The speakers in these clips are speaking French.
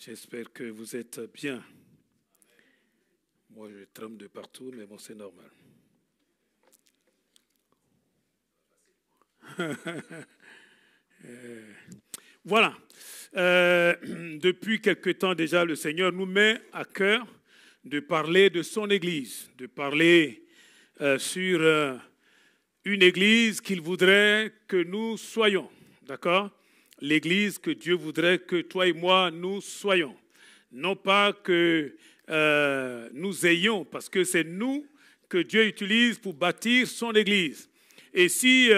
J'espère que vous êtes bien. Moi, je tremble de partout, mais bon, c'est normal. Voilà. Depuis quelque temps déjà, le Seigneur nous met à cœur de parler de son Église, de parler sur une Église qu'il voudrait que nous soyons. D'accord ? L'Église que Dieu voudrait que toi et moi, nous soyons. Non pas que nous ayons, parce que c'est nous que Dieu utilise pour bâtir son Église. Et si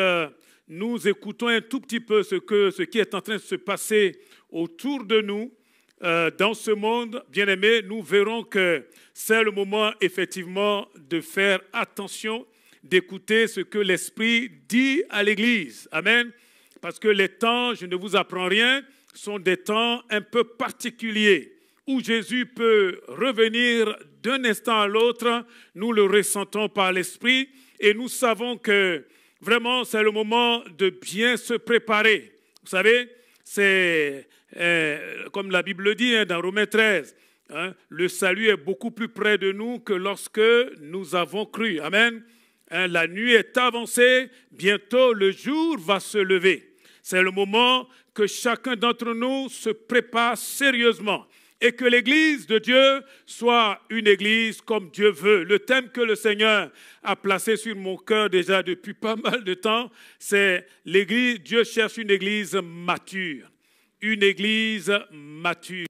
nous écoutons un tout petit peu ce qui est en train de se passer autour de nous, dans ce monde, bien-aimés, nous verrons que c'est le moment effectivement de faire attention, d'écouter ce que l'Esprit dit à l'Église. Amen. Parce que les temps, je ne vous apprends rien, sont des temps un peu particuliers où Jésus peut revenir d'un instant à l'autre. Nous le ressentons par l'Esprit et nous savons que vraiment c'est le moment de bien se préparer. Vous savez, c'est comme la Bible le dit dans Romains 13, le salut est beaucoup plus près de nous que lorsque nous avons cru. Amen. La nuit est avancée, bientôt le jour va se lever. C'est le moment que chacun d'entre nous se prépare sérieusement et que l'Église de Dieu soit une Église comme Dieu veut. Le thème que le Seigneur a placé sur mon cœur déjà depuis pas mal de temps, c'est l'Église. Dieu cherche une Église mature, une Église mature,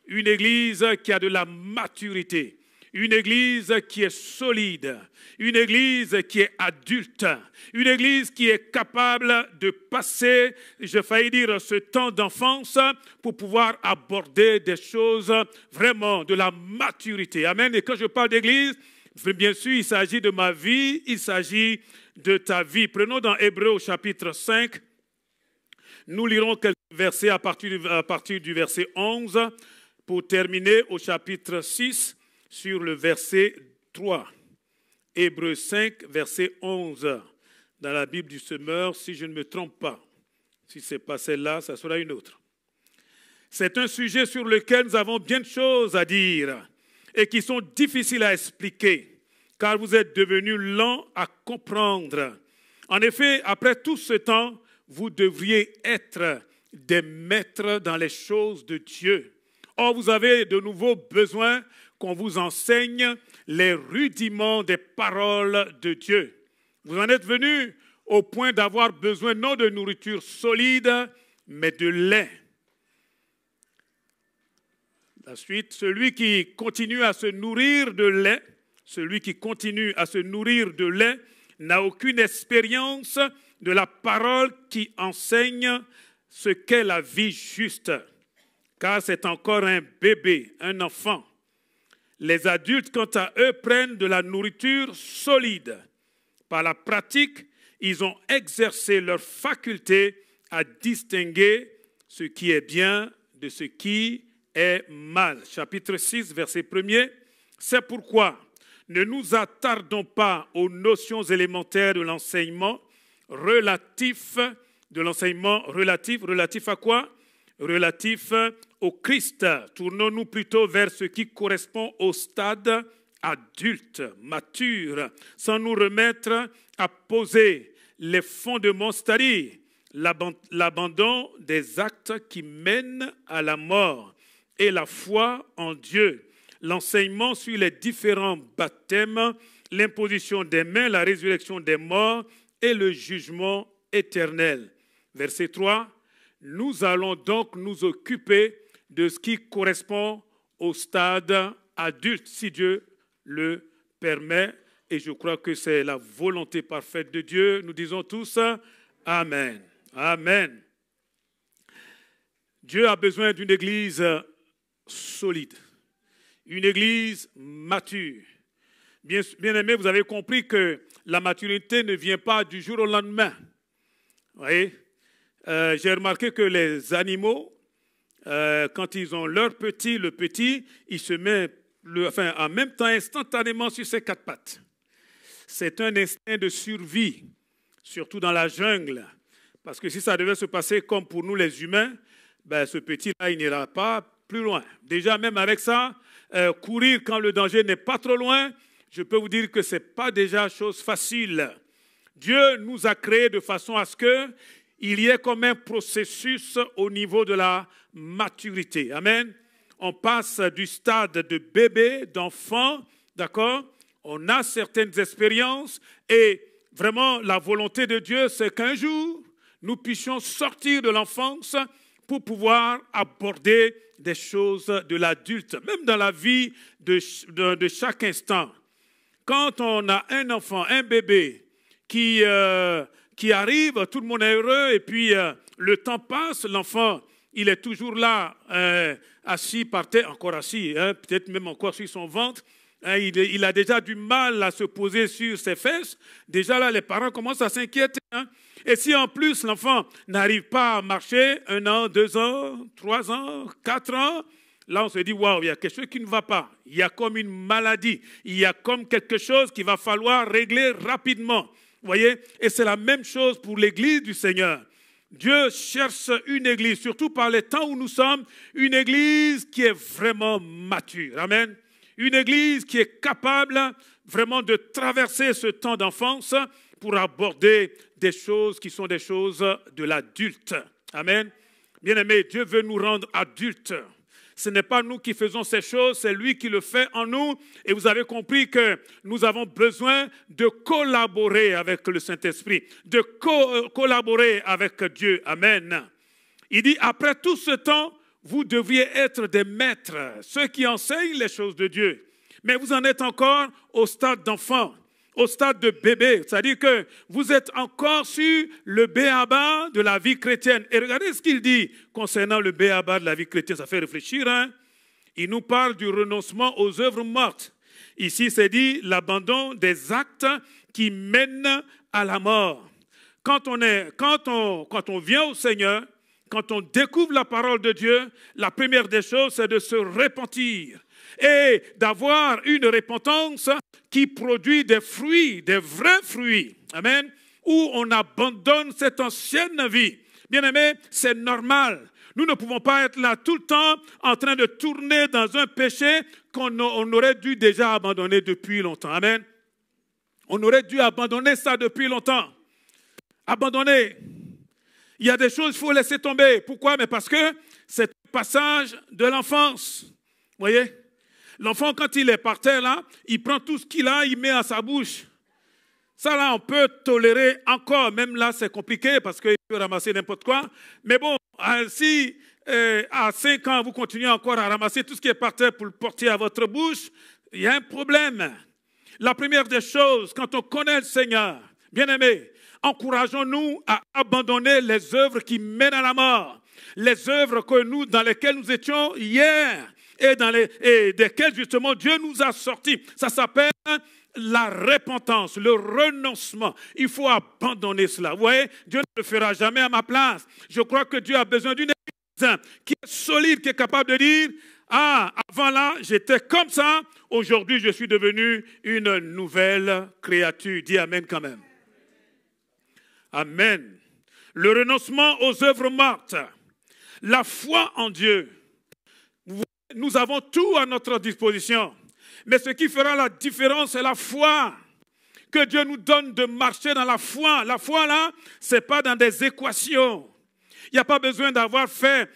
une Église qui a de la maturité. Une Église qui est solide, une Église qui est adulte, une Église qui est capable de passer, j'ai failli dire, ce temps d'enfance pour pouvoir aborder des choses vraiment de la maturité. Amen. Et quand je parle d'Église, bien sûr, il s'agit de ma vie, il s'agit de ta vie. Prenons dans Hébreux au chapitre 5, nous lirons quelques versets à partir du verset 11 pour terminer au chapitre 6. Sur le verset 3, Hébreux 5, verset 11, dans la Bible du Semeur, si je ne me trompe pas. Si ce n'est pas celle-là, ça sera une autre. C'est un sujet sur lequel nous avons bien de choses à dire et qui sont difficiles à expliquer, car vous êtes devenus lents à comprendre. En effet, après tout ce temps, vous devriez être des maîtres dans les choses de Dieu. Or, vous avez de nouveaux besoins qu'on vous enseigne les rudiments des paroles de Dieu. Vous en êtes venus au point d'avoir besoin non de nourriture solide, mais de lait. La suite, celui qui continue à se nourrir de lait, n'a aucune expérience de la parole qui enseigne ce qu'est la vie juste, car c'est encore un bébé, un enfant. Les adultes, quant à eux, prennent de la nourriture solide. Par la pratique, ils ont exercé leur faculté à distinguer ce qui est bien de ce qui est mal. Chapitre 6, verset 1er. C'est pourquoi ne nous attardons pas aux notions élémentaires de l'enseignement relatif à quoi ? Relatif au Christ. Tournons-nous plutôt vers ce qui correspond au stade adulte, mature, sans nous remettre à poser les fondements, c'est-à-dire l'abandon des actes qui mènent à la mort et la foi en Dieu, l'enseignement sur les différents baptêmes, l'imposition des mains, la résurrection des morts et le jugement éternel. Verset 3. Nous allons donc nous occuper de ce qui correspond au stade adulte, si Dieu le permet. Et je crois que c'est la volonté parfaite de Dieu. Nous disons tous Amen. Amen. Dieu a besoin d'une église solide, une église mature. Bien aimé, vous avez compris que la maturité ne vient pas du jour au lendemain. Vous voyez ? J'ai remarqué que les animaux, quand ils ont leur petit, le petit, il se met en même temps instantanément sur ses quatre pattes. C'est un instinct de survie, surtout dans la jungle. Parce que si ça devait se passer comme pour nous les humains, ce petit-là, il n'ira pas plus loin. Déjà, même avec ça, courir quand le danger n'est pas trop loin, je peux vous dire que ce n'est pas déjà chose facile. Dieu nous a créés de façon à ce qu'il y ait comme un processus au niveau de la maturité. Amen. On passe du stade de bébé, d'enfant, d'accord? On a certaines expériences et vraiment la volonté de Dieu, c'est qu'un jour, nous puissions sortir de l'enfance pour pouvoir aborder des choses de l'adulte, même dans la vie de chaque instant. Quand on a un enfant, un bébé qui arrive, tout le monde est heureux et puis le temps passe, l'enfant, il est toujours là, assis par terre, encore assis, peut-être même encore sur son ventre. Il a déjà du mal à se poser sur ses fesses. Déjà là, les parents commencent à s'inquiéter. Et si en plus l'enfant n'arrive pas à marcher 1 an, 2 ans, 3 ans, 4 ans, là on se dit, waouh, il y a quelque chose qui ne va pas. Il y a comme une maladie. Il y a comme quelque chose qu'il va falloir régler rapidement. Vous voyez? Et c'est la même chose pour l'Église du Seigneur. Dieu cherche une Église, surtout par les temps où nous sommes, une Église qui est vraiment mature. Amen. Une Église qui est capable vraiment de traverser ce temps d'enfance pour aborder des choses qui sont des choses de l'adulte. Amen. Bien-aimés, Dieu veut nous rendre adultes. Ce n'est pas nous qui faisons ces choses, c'est lui qui le fait en nous. Et vous avez compris que nous avons besoin de collaborer avec le Saint-Esprit, de collaborer avec Dieu. Amen. Il dit, après tout ce temps, vous devriez être des maîtres, ceux qui enseignent les choses de Dieu. Mais vous en êtes encore au stade d'enfant, au stade de bébé. C'est-à-dire que vous êtes encore sur le b.a.-ba de la vie chrétienne. Et regardez ce qu'il dit concernant le b.a.-ba de la vie chrétienne. Ça fait réfléchir, hein? Il nous parle du renoncement aux œuvres mortes. Ici, c'est dit l'abandon des actes qui mènent à la mort. Quand on vient au Seigneur, quand on découvre la parole de Dieu, la première des choses, c'est de se repentir et d'avoir une repentance qui produit des fruits, des vrais fruits. Amen. Où on abandonne cette ancienne vie. Bien-aimés, c'est normal. Nous ne pouvons pas être là tout le temps en train de tourner dans un péché qu'on aurait dû déjà abandonner depuis longtemps. Amen. On aurait dû abandonner ça depuis longtemps. Abandonner. Il y a des choses qu'il faut laisser tomber. Pourquoi? Mais parce que c'est un passage de l'enfance. Vous voyez? L'enfant, quand il est par terre, là, il prend tout ce qu'il a, il met à sa bouche. Ça, là, on peut tolérer encore. Même là, c'est compliqué parce qu'il peut ramasser n'importe quoi. Mais bon, si à 5 ans, vous continuez encore à ramasser tout ce qui est par terre pour le porter à votre bouche, il y a un problème. La première des choses, quand on connaît le Seigneur, bien aimé, encourageons-nous à abandonner les œuvres qui mènent à la mort. Les œuvres dans lesquelles nous étions hier et desquelles justement Dieu nous a sortis. Ça s'appelle la repentance, le renoncement. Il faut abandonner cela. Vous voyez, Dieu ne le fera jamais à ma place. Je crois que Dieu a besoin d'une église qui est solide, qui est capable de dire, ah, avant là, j'étais comme ça. Aujourd'hui, je suis devenu une nouvelle créature. Dis amen quand même. Amen. Le renoncement aux œuvres mortes. La foi en Dieu. Nous avons tout à notre disposition. Mais ce qui fera la différence, c'est la foi. Que Dieu nous donne de marcher dans la foi. La foi, là, ce n'est pas dans des équations. Il n'y a pas besoin d'avoir fait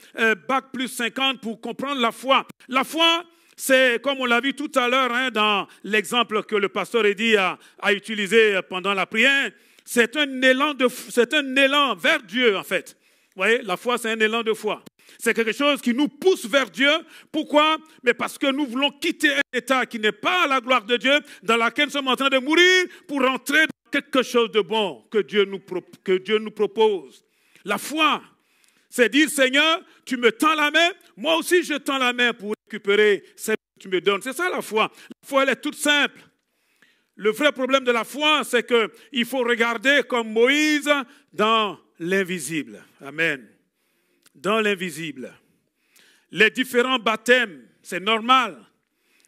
bac plus 50 pour comprendre la foi. La foi, c'est, comme on l'a vu tout à l'heure, dans l'exemple que le pasteur Eddy a utilisé pendant la prière, c'est un élan vers Dieu, en fait. Vous voyez, la foi, c'est un élan de foi. C'est quelque chose qui nous pousse vers Dieu. Pourquoi? Mais parce que nous voulons quitter un état qui n'est pas à la gloire de Dieu, dans lequel nous sommes en train de mourir, pour entrer dans quelque chose de bon que Dieu nous propose. La foi, c'est dire, Seigneur, tu me tends la main, moi aussi je tends la main pour récupérer ce que tu me donnes. C'est ça la foi. La foi, elle est toute simple. Le vrai problème de la foi, c'est qu'il faut regarder comme Moïse dans l'invisible. Amen. Dans l'invisible. Les différents baptêmes, c'est normal.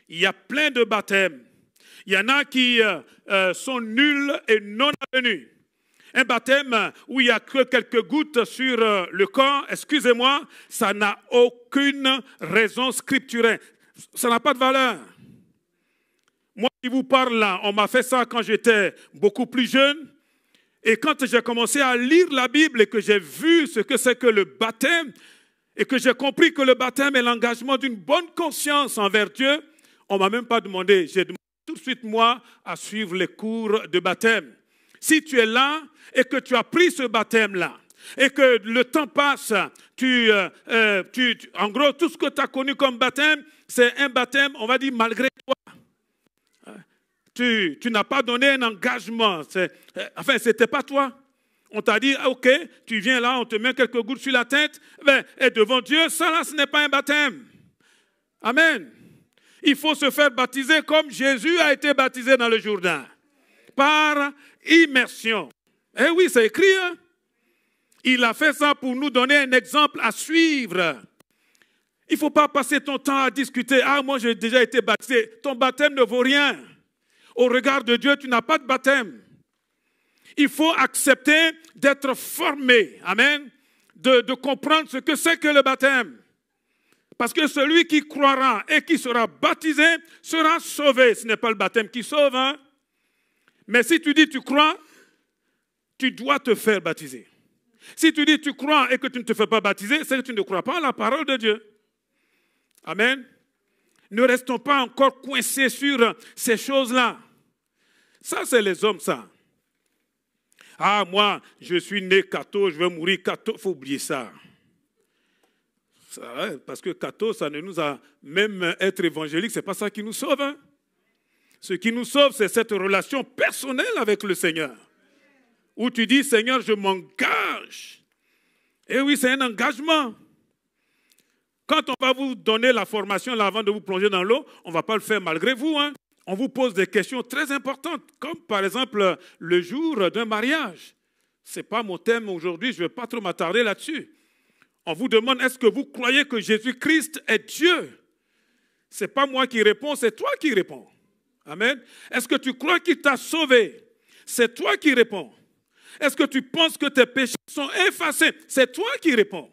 Il y a plein de baptêmes. Il y en a qui sont nuls et non avenus. Un baptême où il n'y a que quelques gouttes sur le corps, excusez-moi, ça n'a aucune raison scripturelle. Ça n'a pas de valeur. Moi qui vous parle là, on m'a fait ça quand j'étais beaucoup plus jeune. Et quand j'ai commencé à lire la Bible et que j'ai vu ce que c'est que le baptême, et que j'ai compris que le baptême est l'engagement d'une bonne conscience envers Dieu, on ne m'a même pas demandé. J'ai demandé tout de suite, moi, à suivre les cours de baptême. Si tu es là et que tu as pris ce baptême-là, et que le temps passe, en gros, tout ce que tu as connu comme baptême, c'est un baptême, on va dire, malgré toi. Tu n'as pas donné un engagement. Enfin, ce n'était pas toi. On t'a dit, ok, tu viens là, on te met quelques gouttes sur la tête. Et devant Dieu, ça là, ce n'est pas un baptême. Amen. Il faut se faire baptiser comme Jésus a été baptisé dans le Jourdain. Par immersion. Eh oui, c'est écrit. Hein? Il a fait ça pour nous donner un exemple à suivre. Il ne faut pas passer ton temps à discuter. Ah, moi j'ai déjà été baptisé. Ton baptême ne vaut rien. Au regard de Dieu, tu n'as pas de baptême. Il faut accepter d'être formé. Amen. De comprendre ce que c'est que le baptême. Parce que celui qui croira et qui sera baptisé sera sauvé. Ce n'est pas le baptême qui sauve. Hein? Mais si tu dis tu crois, tu dois te faire baptiser. Si tu dis tu crois et que tu ne te fais pas baptiser, c'est que tu ne crois pas à la parole de Dieu. Amen. Ne restons pas encore coincés sur ces choses-là. Ça, c'est les hommes, ça. Ah, moi, je suis né catho, je vais mourir catho. Il faut oublier ça. Parce que catho, ça ne nous a... Même être évangélique, ce n'est pas ça qui nous sauve. Hein? Ce qui nous sauve, c'est cette relation personnelle avec le Seigneur. Où tu dis, Seigneur, je m'engage. Et oui, c'est un engagement. Quand on va vous donner la formation là, avant de vous plonger dans l'eau, on ne va pas le faire malgré vous. Hein. On vous pose des questions très importantes, comme par exemple le jour d'un mariage. Ce n'est pas mon thème aujourd'hui, je ne vais pas trop m'attarder là-dessus. On vous demande, est-ce que vous croyez que Jésus-Christ est Dieu? Ce n'est pas moi qui réponds, c'est toi qui réponds. Amen. Est-ce que tu crois qu'il t'a sauvé? C'est toi qui réponds. Est-ce que tu penses que tes péchés sont effacés? C'est toi qui réponds.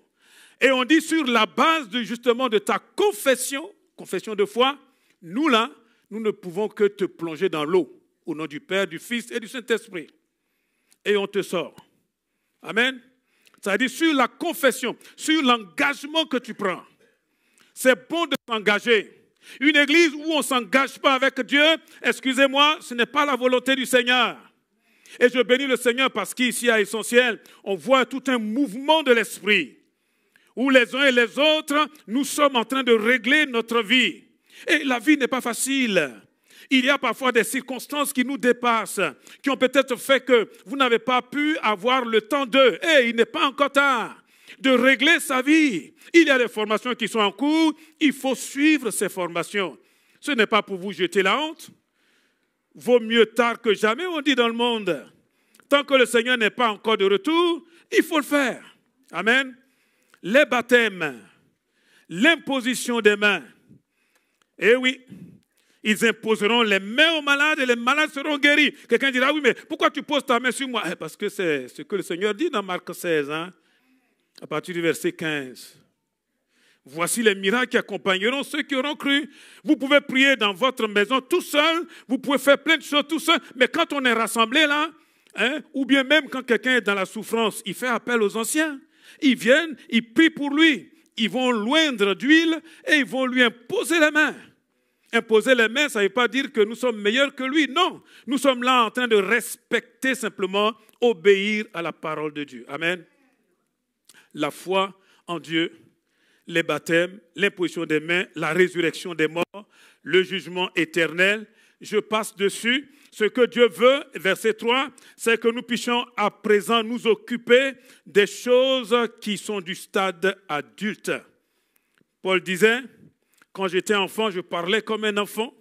Et on dit sur la base justement de ta confession de foi, nous là, nous ne pouvons que te plonger dans l'eau, au nom du Père, du Fils et du Saint-Esprit. Et on te sort. Amen. C'est-à-dire sur la confession, sur l'engagement que tu prends. C'est bon de s'engager. Une église où on ne s'engage pas avec Dieu, excusez-moi, ce n'est pas la volonté du Seigneur. Et je bénis le Seigneur parce qu'ici à Essentiel, on voit tout un mouvement de l'esprit. Où les uns et les autres, nous sommes en train de régler notre vie. Et la vie n'est pas facile. Il y a parfois des circonstances qui nous dépassent, qui ont peut-être fait que vous n'avez pas pu avoir le temps d'eux. Et il n'est pas encore tard de régler sa vie. Il y a des formations qui sont en cours, il faut suivre ces formations. Ce n'est pas pour vous jeter la honte. Vaut mieux tard que jamais, on dit dans le monde. Tant que le Seigneur n'est pas encore de retour, il faut le faire. Amen. Les baptêmes, l'imposition des mains. Eh oui, ils imposeront les mains aux malades et les malades seront guéris. Quelqu'un dira, oui, mais pourquoi tu poses ta main sur moi? Parce que c'est ce que le Seigneur dit dans Marc 16, hein, à partir du verset 15. Voici les miracles qui accompagneront ceux qui auront cru. Vous pouvez prier dans votre maison tout seul, vous pouvez faire plein de choses tout seul, mais quand on est rassemblé là, hein, ou bien même quand quelqu'un est dans la souffrance, il fait appel aux anciens. Ils viennent, ils prient pour lui. Ils vont l'oindre d'huile et ils vont lui imposer les mains. Imposer les mains, ça ne veut pas dire que nous sommes meilleurs que lui. Non, nous sommes là en train de respecter simplement, obéir à la parole de Dieu. Amen. La foi en Dieu, les baptêmes, l'imposition des mains, la résurrection des morts, le jugement éternel. Je passe dessus. Ce que Dieu veut, verset 3, c'est que nous puissions à présent nous occuper des choses qui sont du stade adulte. Paul disait, quand j'étais enfant, je parlais comme un enfant,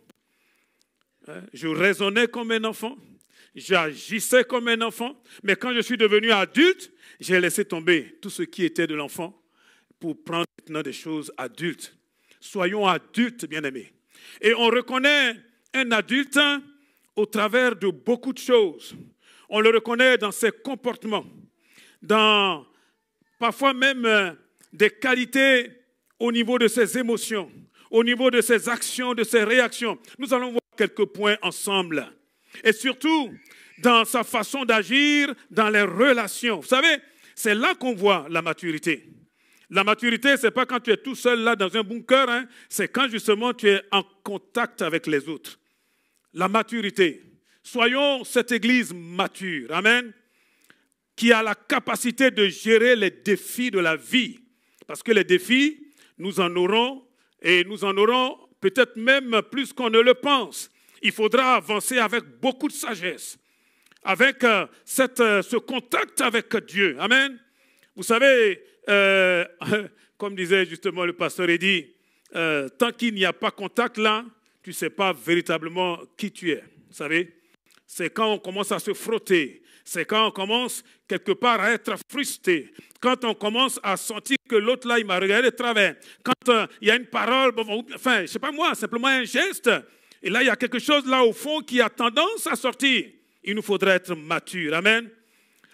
je raisonnais comme un enfant, j'agissais comme un enfant, mais quand je suis devenu adulte, j'ai laissé tomber tout ce qui était de l'enfant pour prendre maintenant des choses adultes. Soyons adultes, bien-aimés. Et on reconnaît un adulte au travers de beaucoup de choses. On le reconnaît dans ses comportements, dans parfois même des qualités au niveau de ses émotions, au niveau de ses actions, de ses réactions. Nous allons voir quelques points ensemble. Et surtout, dans sa façon d'agir, dans les relations. Vous savez, c'est là qu'on voit la maturité. La maturité, ce n'est pas quand tu es tout seul là dans un bunker, hein, c'est quand justement tu es en contact avec les autres. La maturité. Soyons cette église mature, amen, qui a la capacité de gérer les défis de la vie. Parce que les défis, nous en aurons, et nous en aurons peut-être même plus qu'on ne le pense. Il faudra avancer avec beaucoup de sagesse, avec ce contact avec Dieu. Amen. Vous savez, comme disait justement le pasteur Eddy, tant qu'il n'y a pas contact là, tu ne sais pas véritablement qui tu es. Vous savez, c'est quand on commence à se frotter, c'est quand on commence quelque part à être frustré, quand on commence à sentir que l'autre là, il m'a regardé de travers, quand il y a une parole, enfin, je ne sais pas moi, simplement un geste, et là, il y a quelque chose là au fond qui a tendance à sortir. Il nous faudrait être mature. Amen.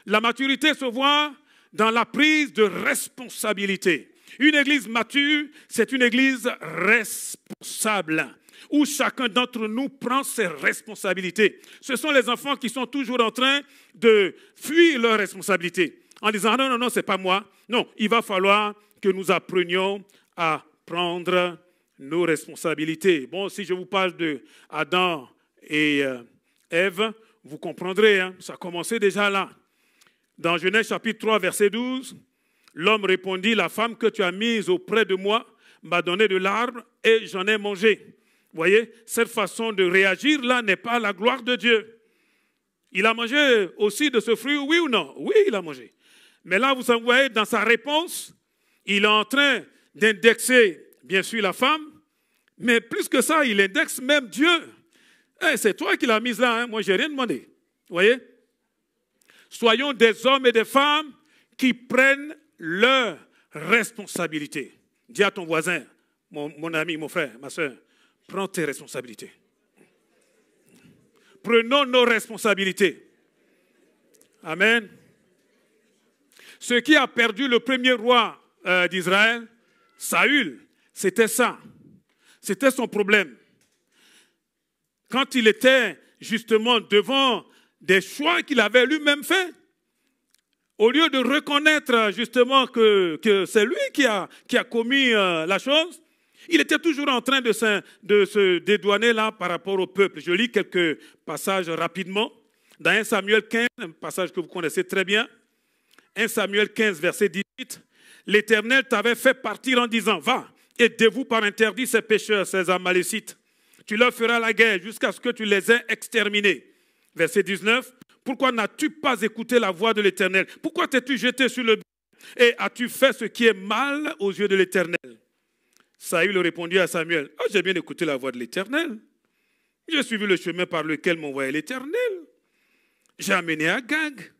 La maturité se voit dans la prise de responsabilité. Une église mature, c'est une église responsable, où chacun d'entre nous prend ses responsabilités. Ce sont les enfants qui sont toujours en train de fuir leurs responsabilités, en disant non, non, non, ce n'est pas moi. Non, il va falloir que nous apprenions à prendre nos responsabilités. Bon, si je vous parle de Adam et Ève, vous comprendrez, hein, ça a commencé déjà là. Dans Genèse chapitre 3, verset 12, l'homme répondit, la femme que tu as mise auprès de moi m'a donné de l'arbre et j'en ai mangé. Vous voyez, cette façon de réagir là n'est pas la gloire de Dieu. Il a mangé aussi de ce fruit, oui ou non? Oui, il a mangé. Mais là, vous voyez, dans sa réponse, il est en train d'indexer, bien sûr, la femme, mais plus que ça, il indexe même Dieu. Hey, c'est toi qui l'as mise là, hein? Moi, je n'ai rien demandé. Vous voyez? Soyons des hommes et des femmes qui prennent leurs responsabilités. Dis à ton voisin, mon ami, mon frère, ma soeur, prends tes responsabilités. Prenons nos responsabilités. Amen. Ce qui a perdu le premier roi d'Israël, Saül, c'était ça. C'était son problème. Quand il était justement devant des choix qu'il avait lui-même faits, au lieu de reconnaître justement que c'est lui qui a commis la chose, il était toujours en train de se dédouaner là par rapport au peuple. Je lis quelques passages rapidement. Dans 1 Samuel 15, un passage que vous connaissez très bien, 1 Samuel 15, verset 18, « L'Éternel t'avait fait partir en disant, va, et dévoue par interdit ces pécheurs, ces Amalécites. Tu leur feras la guerre jusqu'à ce que tu les aies exterminés. » Verset 19, « Pourquoi n'as-tu pas écouté la voix de l'Éternel? Pourquoi t'es-tu jeté sur le bien? Et as-tu fait ce qui est mal aux yeux de l'Éternel? » Saül répondit à Samuel, « Oh, j'ai bien écouté la voix de l'Éternel. J'ai suivi le chemin par lequel m'envoyait l'Éternel. J'ai amené Agag,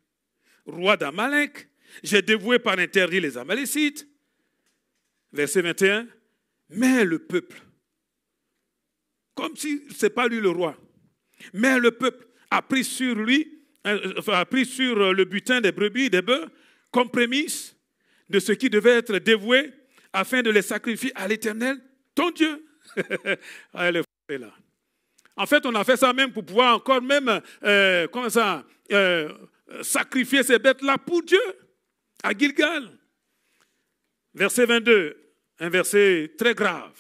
roi d'Amalek. J'ai dévoué par interdit les Amalécites. » Verset 21, « Mais le peuple, comme si ce n'est pas lui le roi, mais le peuple a pris sur le butin des brebis, des bœufs, comme prémisse de ce qui devait être dévoué, afin de les sacrifier à l'Éternel, ton Dieu. » Allez, là. En fait, on a fait ça même pour pouvoir encore même, sacrifier ces bêtes-là pour Dieu, à Gilgal. Verset 22, un verset très grave.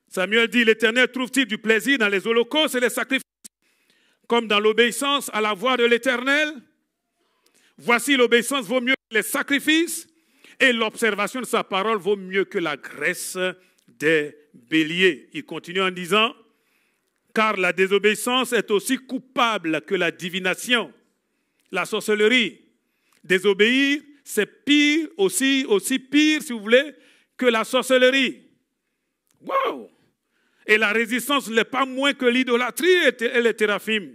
Samuel dit, « L'Éternel trouve-t-il du plaisir dans les holocaustes et les sacrifices, comme dans l'obéissance à la voix de l'Éternel? Voici, l'obéissance vaut mieux que les sacrifices, et l'observation de sa parole vaut mieux que la graisse des béliers. » Il continue en disant, « Car la désobéissance est aussi coupable que la divination, la sorcellerie. Désobéir, c'est pire, aussi pire, si vous voulez, que la sorcellerie. » Wow! Et la résistance n'est pas moins que l'idolâtrie et les théraphim.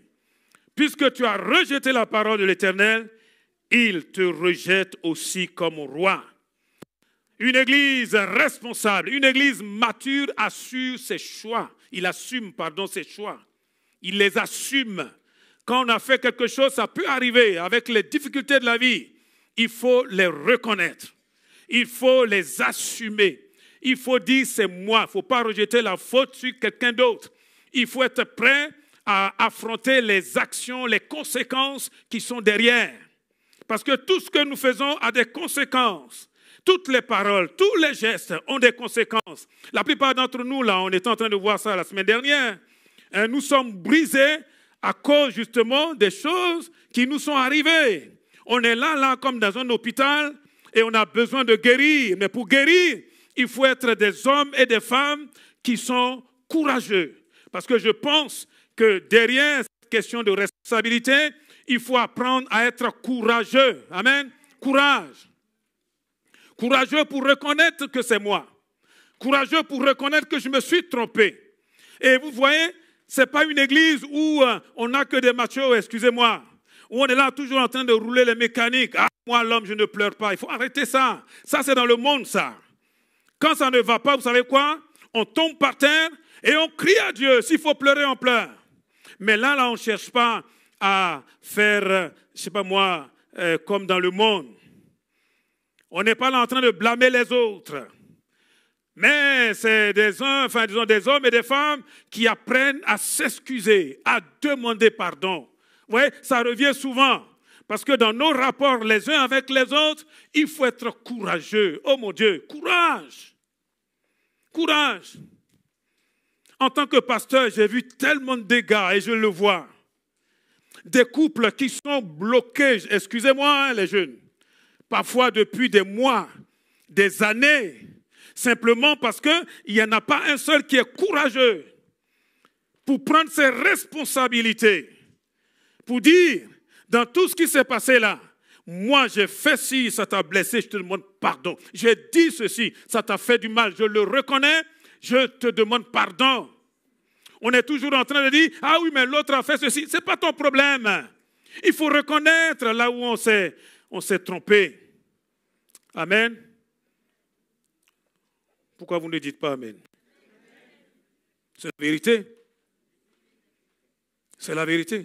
Puisque tu as rejeté la parole de l'Éternel, il te rejette aussi comme roi. Une église responsable, une église mature assure ses choix. Il assume, ses choix. Il les assume Quand on a fait quelque chose, ça peut arriver avec les difficultés de la vie. Il faut les reconnaître. Il faut les assumer. Il faut dire c'est moi. Il ne faut pas rejeter la faute sur quelqu'un d'autre. Il faut être prêt à affronter les actions, les conséquences qui sont derrière. Parce que tout ce que nous faisons a des conséquences. Toutes les paroles, tous les gestes ont des conséquences. La plupart d'entre nous, là, on est en train de voir ça la semaine dernière. Nous sommes brisés à cause justement des choses qui nous sont arrivées. On est là, comme dans un hôpital, et on a besoin de guérir. Mais pour guérir, il faut être des hommes et des femmes qui sont courageux. Parce que je pense que derrière cette question de responsabilité, il faut apprendre à être courageux. Amen. Courage. Courageux pour reconnaître que c'est moi. Courageux pour reconnaître que je me suis trompé. Et vous voyez, ce n'est pas une église où on n'a que des machos, excusez-moi. Où on est là toujours en train de rouler les mécaniques. Ah, moi, l'homme, je ne pleure pas. Il faut arrêter ça. Ça, c'est dans le monde, ça. Quand ça ne va pas, vous savez quoi? On tombe par terre et on crie à Dieu. S'il faut pleurer, on pleure. Mais là, on ne cherche pas à faire, je ne sais pas moi, comme dans le monde. On n'est pas là en train de blâmer les autres. Mais c'est des hommes et des femmes qui apprennent à s'excuser, à demander pardon. Vous voyez, ça revient souvent. Parce que dans nos rapports les uns avec les autres, il faut être courageux. Oh mon Dieu, courage. Courage. En tant que pasteur, j'ai vu tellement de dégâts et je le vois. Des couples qui sont bloqués, excusez-moi les jeunes, parfois depuis des mois, des années, simplement parce qu'il n'y en a pas un seul qui est courageux pour prendre ses responsabilités, pour dire, dans tout ce qui s'est passé là, moi j'ai fait ci, ça t'a blessé, je te demande pardon. J'ai dit ceci, ça t'a fait du mal, je le reconnais, je te demande pardon. On est toujours en train de dire, ah oui, mais l'autre a fait ceci, ce n'est pas ton problème. Il faut reconnaître là où on s'est trompé. Amen. Pourquoi vous ne dites pas Amen? C'est la vérité. C'est la vérité.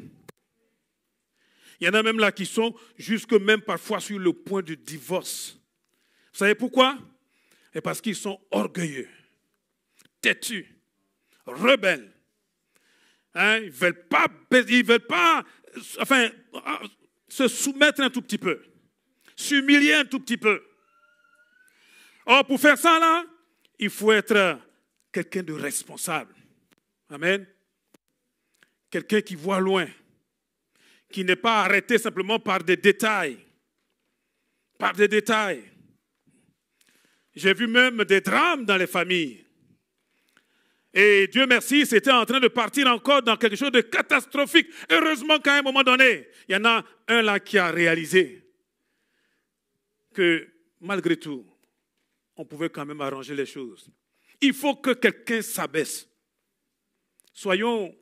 Il y en a même là qui sont jusque même parfois sur le point du divorce. Vous savez pourquoi? Et parce qu'ils sont orgueilleux, têtus, rebelles. Hein? Ils ne veulent pas se soumettre un tout petit peu, s'humilier un tout petit peu. Or, pour faire ça, là, il faut être quelqu'un de responsable. Amen. Quelqu'un qui voit loin, qui n'est pas arrêté simplement par des détails. Par des détails. J'ai vu même des drames dans les familles. Et Dieu merci, c'était en train de partir encore dans quelque chose de catastrophique. Heureusement qu'à un moment donné, il y en a un là qui a réalisé que malgré tout, on pouvait quand même arranger les choses. Il faut que quelqu'un s'abaisse. Soyons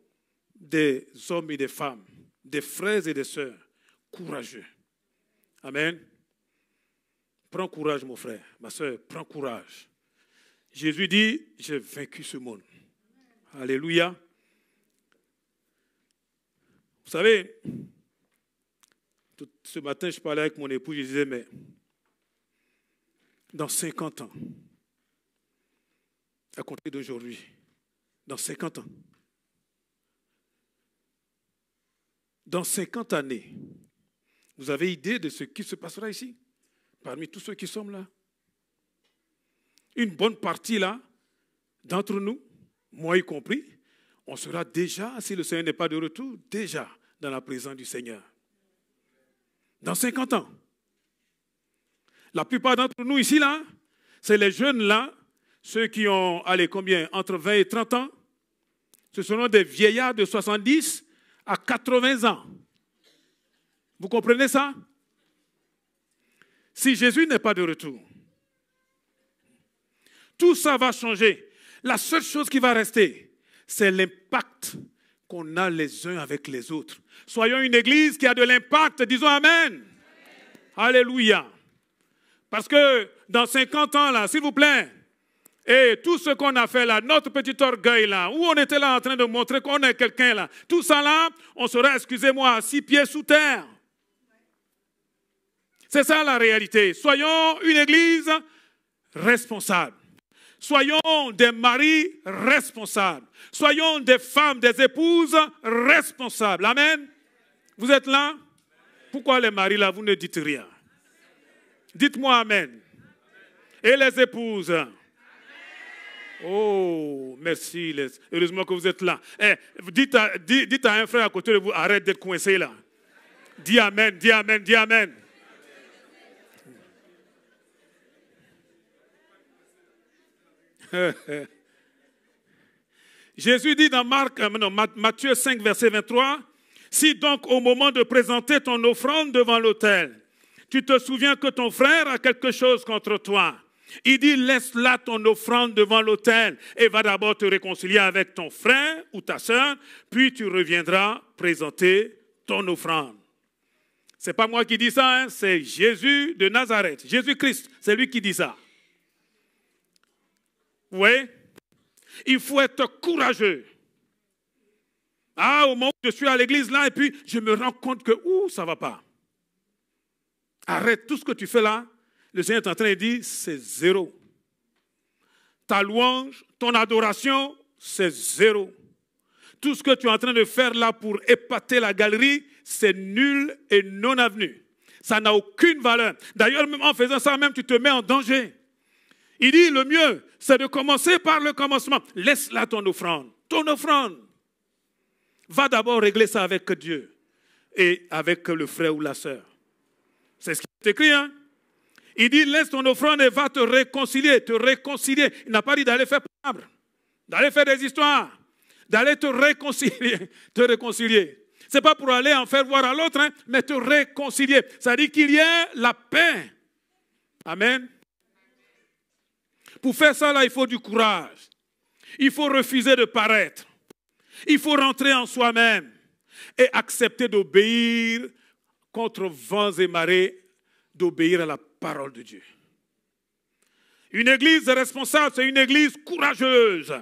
des hommes et des femmes, des frères et des sœurs, courageux. Amen. Prends courage, mon frère, ma sœur, prends courage. Jésus dit, j'ai vaincu ce monde. Alléluia. Vous savez, ce matin, je parlais avec mon époux, je disais, mais dans 50 ans, à compter d'aujourd'hui, dans 50 ans, dans 50 années, vous avez idée de ce qui se passera ici, parmi tous ceux qui sont là? Une bonne partie là, d'entre nous, moi y compris, on sera déjà, si le Seigneur n'est pas de retour, déjà dans la présence du Seigneur. Dans 50 ans. La plupart d'entre nous ici, là, c'est les jeunes là, ceux qui ont, allez, combien, entre 20 et 30 ans. Ce seront des vieillards de 70 à 80 ans. Vous comprenez ça? Si Jésus n'est pas de retour, tout ça va changer. La seule chose qui va rester, c'est l'impact qu'on a les uns avec les autres. Soyons une église qui a de l'impact, disons Amen. Amen. Alléluia. Parce que dans 50 ans, là, s'il vous plaît, Et tout ce qu'on a fait là, notre petit orgueil là, où on était là en train de montrer qu'on est quelqu'un là, tout ça là, on serait, excusez-moi, à 6 pieds sous terre. C'est ça la réalité. Soyons une église responsable. Soyons des maris responsables. Soyons des femmes, des épouses responsables. Amen. Vous êtes là? Pourquoi les maris là, vous ne dites rien? Dites-moi amen. Et les épouses? Oh, merci. Heureusement que vous êtes là. Dites à un frère à côté de vous, arrête d'être coincé là. Dis amen, dis amen, dis amen. Jésus dit dans Matthieu 5, verset 23, « Si donc au moment de présenter ton offrande devant l'autel, tu te souviens que ton frère a quelque chose contre toi, il dit, laisse là ton offrande devant l'autel et va d'abord te réconcilier avec ton frère ou ta sœur, puis tu reviendras présenter ton offrande. » Ce n'est pas moi qui dis ça, hein, c'est Jésus de Nazareth, Jésus-Christ, c'est lui qui dit ça. Vous voyez? Il faut être courageux. Ah, au moment où je suis à l'église là, et puis je me rends compte que, ça ne va pas. Arrête tout ce que tu fais là. Le Seigneur est en train de dire, c'est zéro. Ta louange, ton adoration, c'est zéro. Tout ce que tu es en train de faire là pour épater la galerie, c'est nul et non avenu. Ça n'a aucune valeur. D'ailleurs, même en faisant ça, même tu te mets en danger. Il dit, le mieux, c'est de commencer par le commencement. Laisse là ton offrande. Ton offrande. Va d'abord régler ça avec Dieu et avec le frère ou la sœur. C'est ce qui est écrit, hein? Il dit, laisse ton offrande et va te réconcilier, te réconcilier. Il n'a pas dit d'aller faire palabre, d'aller faire des histoires, d'aller te réconcilier, te réconcilier. Ce n'est pas pour aller en faire voir à l'autre, hein, mais te réconcilier. Ça dit qu'il y ait la paix. Amen. Pour faire ça, là, il faut du courage. Il faut refuser de paraître. Il faut rentrer en soi-même et accepter d'obéir contre vents et marées, d'obéir à la parole de Dieu. Une église responsable, c'est une église courageuse,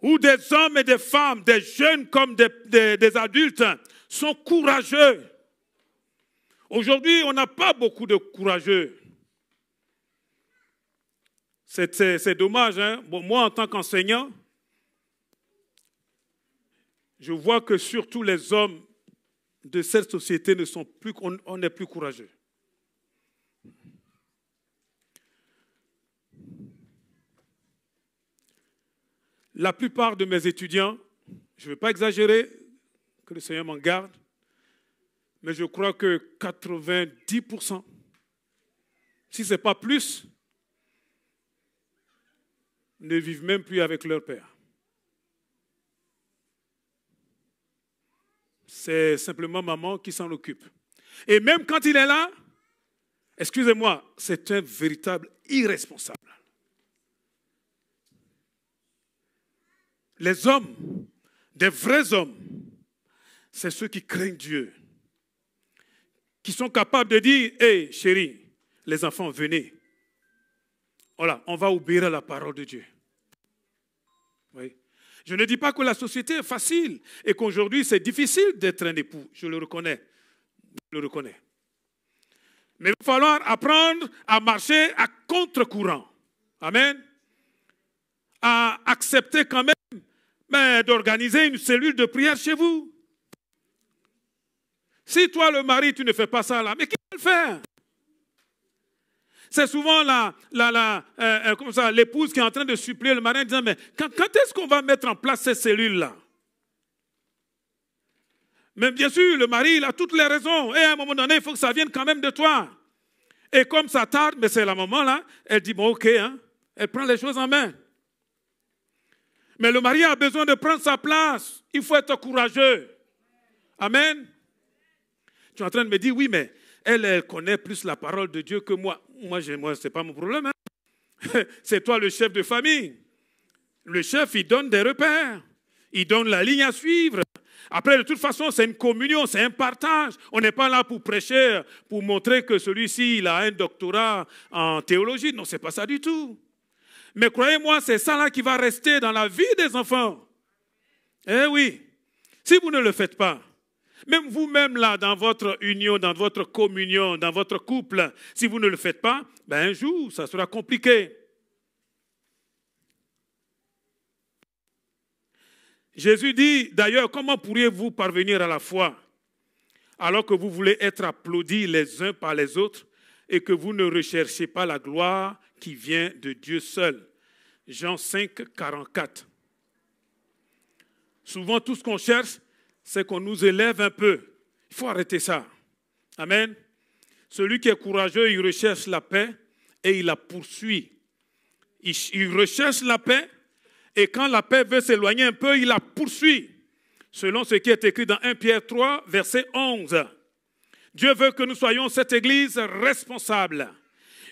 où des hommes et des femmes, des jeunes comme des adultes, sont courageux. Aujourd'hui, on n'a pas beaucoup de courageux. C'est dommage, hein? Bon, moi, en tant qu'enseignant, je vois que surtout les hommes de cette société ne sont plus, on n'est plus courageux. La plupart de mes étudiants, je ne veux pas exagérer, que le Seigneur m'en garde, mais je crois que 90%, si ce n'est pas plus, ne vivent même plus avec leur père. C'est simplement maman qui s'en occupe. Et même quand il est là, excusez-moi, c'est un véritable irresponsable. Les hommes, des vrais hommes, c'est ceux qui craignent Dieu, qui sont capables de dire, « Hey, chérie, les enfants, venez. Voilà, on va obéir à la parole de Dieu. » Oui. Je ne dis pas que la société est facile et qu'aujourd'hui c'est difficile d'être un époux. Je le reconnais. Je le reconnais. Mais il va falloir apprendre à marcher à contre-courant. Amen. À accepter quand même d'organiser une cellule de prière chez vous. Si toi, le mari, tu ne fais pas ça là, mais qui va le faire? C'est souvent l'épouse qui est en train de supplier le mari en disant, mais quand est-ce qu'on va mettre en place ces cellules-là? Mais bien sûr, le mari, il a toutes les raisons. Et à un moment donné, il faut que ça vienne quand même de toi. Et comme ça tarde, mais c'est la maman là, elle dit, bon ok, hein, elle prend les choses en main. Mais le mari a besoin de prendre sa place. Il faut être courageux. Amen. Tu es en train de me dire, oui, mais elle connaît plus la parole de Dieu que moi. Moi, ce n'est pas mon problème. Hein? C'est toi le chef de famille. Le chef, il donne des repères. Il donne la ligne à suivre. Après, de toute façon, c'est une communion, c'est un partage. On n'est pas là pour prêcher, pour montrer que celui-ci, il a un doctorat en théologie. Non, ce n'est pas ça du tout. Mais croyez-moi, c'est ça là qui va rester dans la vie des enfants. Eh oui, si vous ne le faites pas, même vous-même là, dans votre union, dans votre communion, dans votre couple, si vous ne le faites pas, ben un jour, ça sera compliqué. Jésus dit, d'ailleurs, comment pourriez-vous parvenir à la foi alors que vous voulez être applaudis les uns par les autres et que vous ne recherchez pas la gloire qui vient de Dieu seul. Jean 5, 44. Souvent, tout ce qu'on cherche, c'est qu'on nous élève un peu. Il faut arrêter ça. Amen. Celui qui est courageux, il recherche la paix et il la poursuit. Il recherche la paix et quand la paix veut s'éloigner un peu, il la poursuit. Selon ce qui est écrit dans 1 Pierre 3, verset 11. Dieu veut que nous soyons cette église responsable.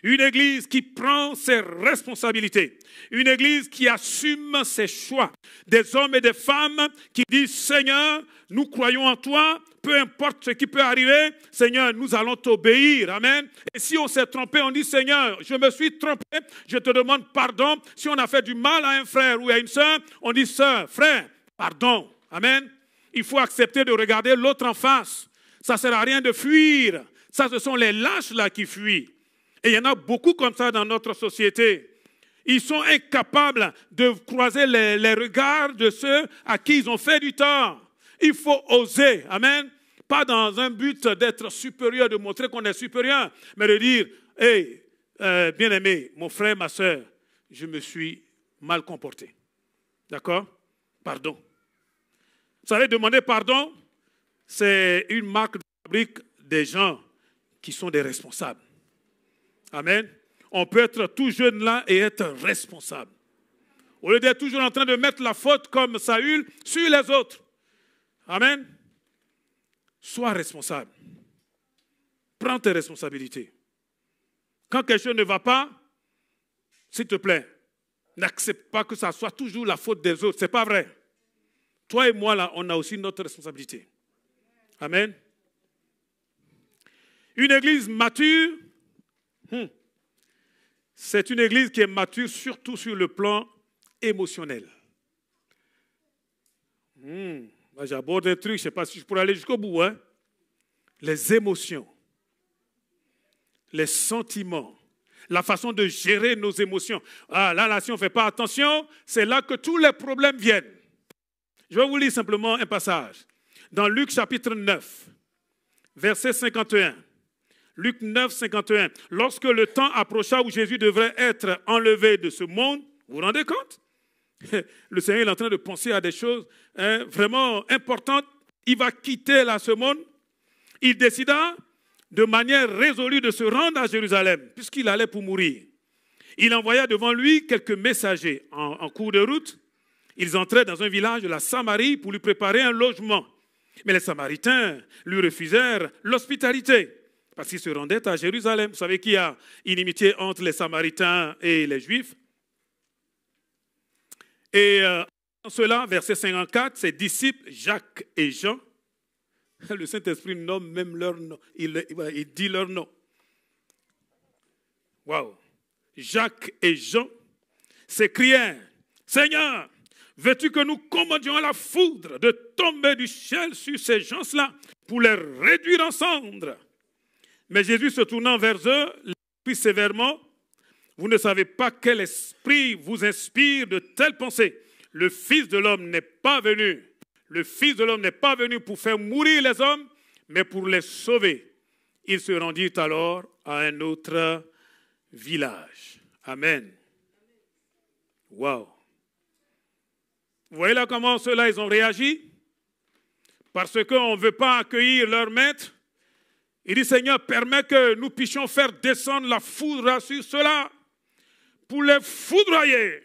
Une église qui prend ses responsabilités. Une église qui assume ses choix. Des hommes et des femmes qui disent, Seigneur, nous croyons en toi, peu importe ce qui peut arriver, Seigneur, nous allons t'obéir. Amen. Et si on s'est trompé, on dit, Seigneur, je me suis trompé, je te demande pardon. Si on a fait du mal à un frère ou à une sœur, on dit, sœur, frère, pardon. Amen. Il faut accepter de regarder l'autre en face. Ça ne sert à rien de fuir. Ça, ce sont les lâches là qui fuient. Et il y en a beaucoup comme ça dans notre société. Ils sont incapables de croiser les regards de ceux à qui ils ont fait du tort. Il faut oser, amen. Pas dans un but d'être supérieur, de montrer qu'on est supérieur, mais de dire, hey, bien-aimé, mon frère, ma soeur, je me suis mal comporté. D'accord? Pardon. Vous savez, demander pardon, c'est une marque de fabrique des gens qui sont des responsables. Amen. On peut être tout jeune là et être responsable. Au lieu d'être toujours en train de mettre la faute comme Saül sur les autres. Amen. Sois responsable. Prends tes responsabilités. Quand quelque chose ne va pas, s'il te plaît, n'accepte pas que ça soit toujours la faute des autres. Ce n'est pas vrai. Toi et moi, là, on a aussi notre responsabilité. Amen. Une église mature, c'est une église qui est mature surtout sur le plan émotionnel. J'aborde un truc, je ne sais pas si je pourrais aller jusqu'au bout. Hein? Les émotions, les sentiments, la façon de gérer nos émotions. Ah, là, si on ne fait pas attention, c'est là que tous les problèmes viennent. Je vais vous lire simplement un passage. Dans Luc chapitre 9, verset 51. Luc 9, 51. Lorsque le temps approcha où Jésus devrait être enlevé de ce monde, vous vous rendez compte? Le Seigneur est en train de penser à des choses vraiment importantes. Il va quitter là ce monde. Il décida de manière résolue de se rendre à Jérusalem, puisqu'il allait pour mourir. Il envoya devant lui quelques messagers en cours de route. Ils entraient dans un village de la Samarie pour lui préparer un logement. Mais les Samaritains lui refusèrent l'hospitalité parce qu'il se rendait à Jérusalem. Vous savez qu'il y a inimitié entre les Samaritains et les Juifs. Et en cela, verset 54, ses disciples, Jacques et Jean, le Saint-Esprit nomme même leur nom, il dit leur nom. Waouh! Jacques et Jean s'écrièrent, Seigneur, veux-tu que nous commandions à la foudre de tomber du ciel sur ces gens-là pour les réduire en cendres? Mais Jésus se tournant vers eux, les prit sévèrement. Vous ne savez pas quel esprit vous inspire de telles pensées. Le Fils de l'homme n'est pas venu. Le Fils de l'homme n'est pas venu pour faire mourir les hommes, mais pour les sauver. Ils se rendirent alors à un autre village. Amen. Wow. Vous voyez là comment ceux-là, ils ont réagi? Parce qu'on ne veut pas accueillir leur maître. Il dit, Seigneur, permets que nous puissions faire descendre la foudre sur ceux-là pour les foudroyer.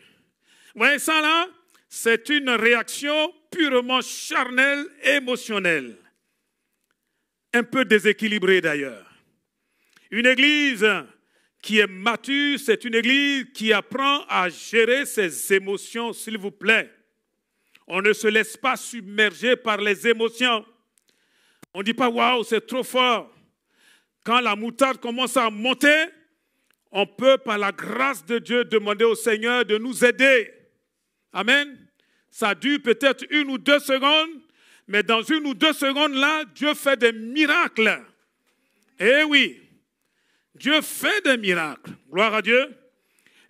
Vous voyez ça là? C'est une réaction purement charnelle, émotionnelle. Un peu déséquilibrée d'ailleurs. Une église qui est mature, c'est une église qui apprend à gérer ses émotions, s'il vous plaît. On ne se laisse pas submerger par les émotions. On ne dit pas, waouh, c'est trop fort. Quand la moutarde commence à monter, on peut, par la grâce de Dieu, demander au Seigneur de nous aider. Amen. Ça dure peut-être 1 ou 2 secondes, mais dans 1 ou 2 secondes, là, Dieu fait des miracles. Eh oui, Dieu fait des miracles. Gloire à Dieu.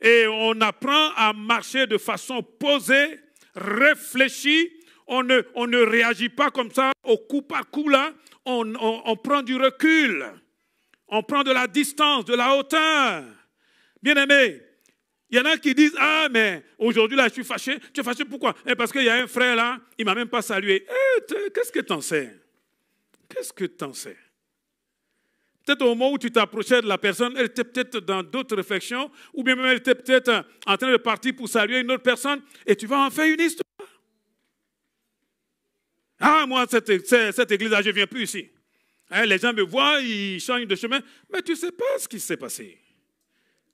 Et on apprend à marcher de façon posée, réfléchie. On ne réagit pas comme ça au coup par coup, là. On prend du recul. On prend de la distance, de la hauteur. Bien-aimé, il y en a qui disent, ah, mais aujourd'hui, là, je suis fâché. Tu es fâché pourquoi? Parce qu'il y a un frère, là, il ne m'a même pas salué. Qu'est-ce que tu en sais? Qu'est-ce que tu en sais? Peut-être au moment où tu t'approchais de la personne, elle était peut-être dans d'autres réflexions, ou bien même elle était peut-être en train de partir pour saluer une autre personne, et tu vas en faire une histoire. Ah, moi, cette église-là, je ne viens plus ici. Hein, les gens me voient, ils changent de chemin, mais tu ne sais pas ce qui s'est passé.